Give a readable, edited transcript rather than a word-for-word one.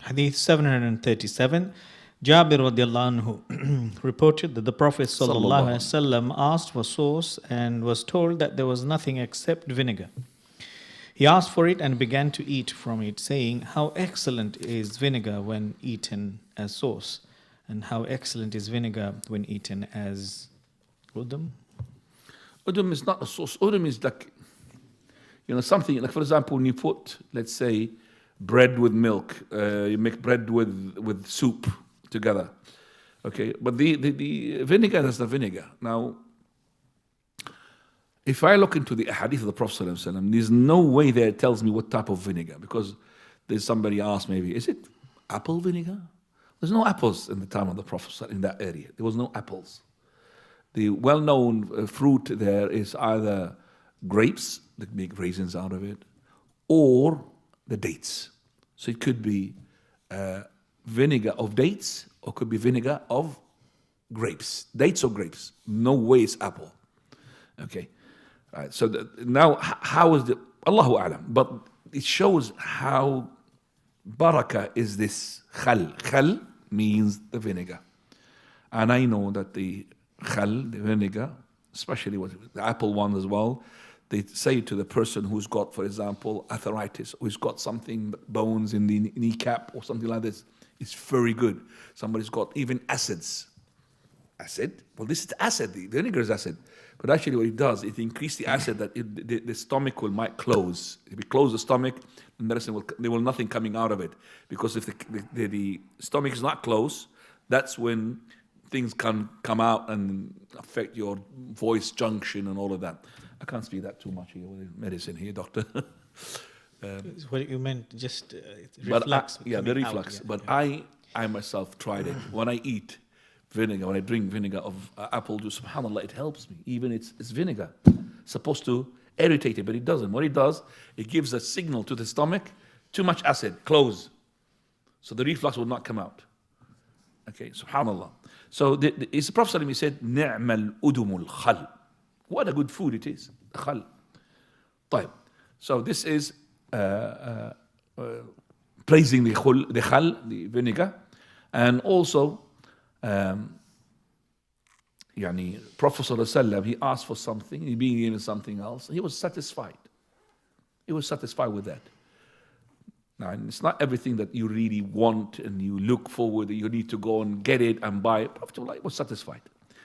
Hadith 737. Jabir radiallahu anhu reported that the Prophet sallallahu alaihi wasallam asked for sauce and was told that there was nothing except vinegar. He asked for it and began to eat from it, saying, "How excellent is vinegar when eaten as sauce, and how excellent is vinegar when eaten as udum." Udum is not a sauce. Udum is like, something like, for example, when you put, let's say, bread with milk, you make bread with soup together. Okay, but the vinegar is the vinegar. Now, if I look into the hadith of the Prophet ﷺ, there's no way there it tells me what type of vinegar, because there's somebody asked maybe, is it apple vinegar? There's no apples in the time of the Prophet ﷺ in that area. There was no apples. The well-known fruit there is either grapes, they make raisins out of it, or the dates. So it could be vinegar of dates, or could be vinegar of grapes. Dates or grapes. No way it's apple. Okay. Right. So now, how is the Allahu A'lam? But it shows how barakah is this khal. Khal means the vinegar. And I know that the khal, the vinegar, especially with the apple one as well, they say to the person who's got, for example, arthritis, who's got something, bones in the kneecap or something like this, it's very good. Somebody's got even acids. Acid? Well, this is acid. The vinegar is acid. But actually what it does, it increases the acid that the stomach might close. If it closes the stomach, then there will nothing coming out of it. Because if the stomach is not closed, that's when things can come out and affect your voice junction and all of that. I can't speak that too much here with medicine here, doctor. What you meant, just reflux. The reflux. Out, but I myself tried it. When I eat vinegar, when I drink vinegar of apple juice, subhanAllah, it helps me. Even it's vinegar. It's supposed to irritate it, but it doesn't. What it does, it gives a signal to the stomach, too much acid, close. So the reflux will not come out. Okay, subhanAllah. So the Prophet ﷺ said, "Ni'mal udumul khal." What a good food it is, the khal. طيب. So this is praising the khal, the vinegar, and also Prophet ﷺ, he asked for something, he being given something else, he was satisfied. He was satisfied with that. Now, it's not everything that you really want and you look forward, you need to go and get it and buy it. Prophet ﷺ was satisfied.